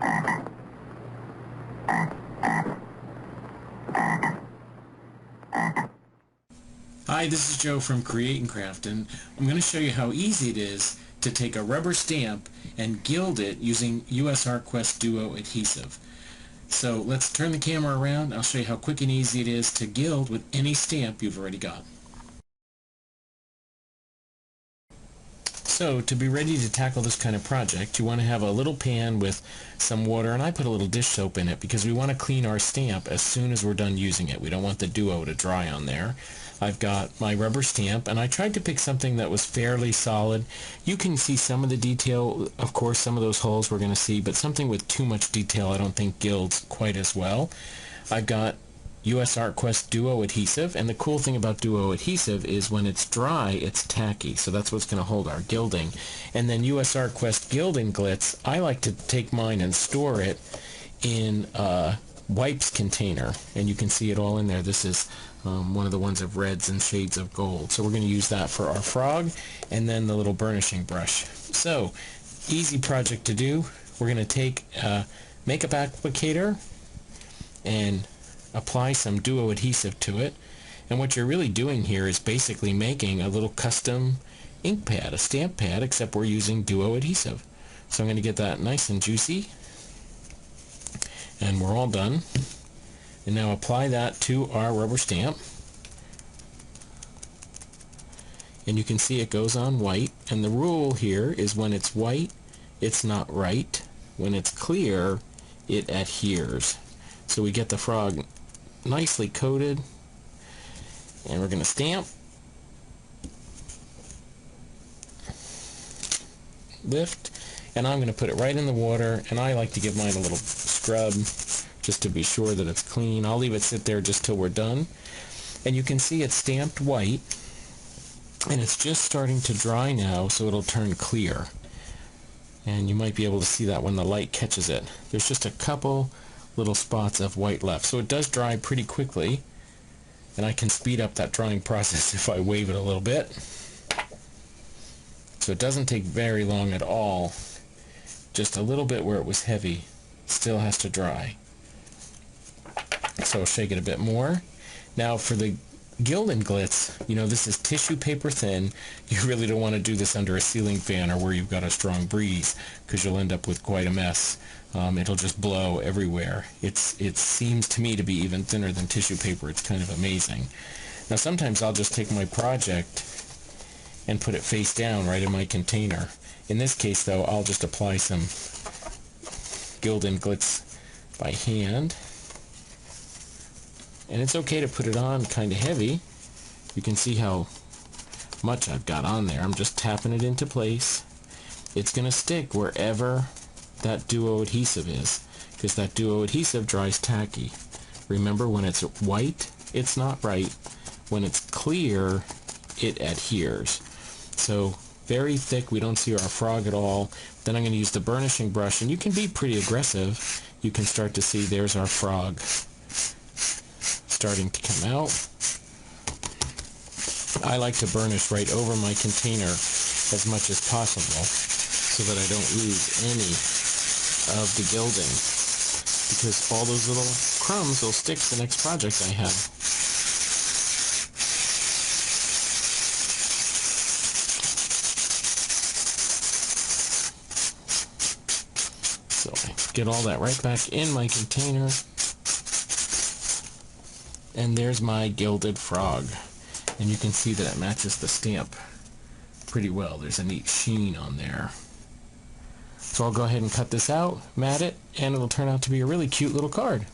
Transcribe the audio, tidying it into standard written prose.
Hi, this is Joe from Create and Craft, and I'm going to show you how easy it is to take a rubber stamp and gild it using USArtQuest Duo Adhesive. So let's turn the camera around. I'll show you how quick and easy it is to gild with any stamp you've already got. So to be ready to tackle this kind of project, you want to have a little pan with some water, and I put a little dish soap in it because we want to clean our stamp as soon as we're done using it. We don't want the Duo to dry on there. I've got my rubber stamp, and I tried to pick something that was fairly solid. You can see some of the detail, of course, some of those holes we're going to see, but something with too much detail I don't think gilds quite as well. I've got USArtQuest Duo Adhesive, and the cool thing about Duo Adhesive is when it's dry, it's tacky, so that's what's going to hold our gilding. And then USArtQuest Gildenglitz, I like to take mine and store it in a wipes container, and you can see it all in there. This is one of the ones of reds and shades of gold, so we're going to use that for our frog, and then the little burnishing brush. So, easy project to do. We're going to take a makeup applicator and apply some Duo adhesive to it, and what you're really doing here is basically making a little custom ink pad, a stamp pad, except we're using Duo adhesive. So I'm going to get that nice and juicy, and we're all done. And now apply that to our rubber stamp, and you can see it goes on white, and the rule here is when it's white it's not right, when it's clear it adheres. So we get the frog nicely coated, and we're going to stamp, lift, and I'm going to put it right in the water, and I like to give mine a little scrub just to be sure that it's clean. I'll leave it sit there just till we're done, and you can see it's stamped white, and it's just starting to dry now, so it'll turn clear, and you might be able to see that when the light catches it. There's just a couple little spots of white left, so it does dry pretty quickly, and I can speed up that drying process if I wave it a little bit. So it doesn't take very long at all, just a little bit where it was heavy still has to dry. So I'll shake it a bit more. Now for the Gildenglitz, you know, this is tissue paper thin. You really don't want to do this under a ceiling fan or where you've got a strong breeze, because you'll end up with quite a mess. It'll just blow everywhere. It seems to me to be even thinner than tissue paper. It's kind of amazing. Now sometimes I'll just take my project and put it face down right in my container. In this case though, I'll just apply some Gildenglitz by hand. And it's okay to put it on kind of heavy. You can see how much I've got on there. I'm just tapping it into place. It's going to stick wherever that Duo adhesive is, because that Duo adhesive dries tacky. Remember, when it's white, it's not right. When it's clear, it adheres. So very thick, we don't see our frog at all. Then I'm going to use the burnishing brush, and you can be pretty aggressive. You can start to see there's our frog starting to come out. I like to burnish right over my container as much as possible so that I don't lose any of the gilding, because all those little crumbs will stick to the next project I have. So I get all that right back in my container, and there's my gilded frog, and you can see that it matches the stamp pretty well. There's a neat sheen on there. So I'll go ahead and cut this out, mat it, and it'll turn out to be a really cute little card.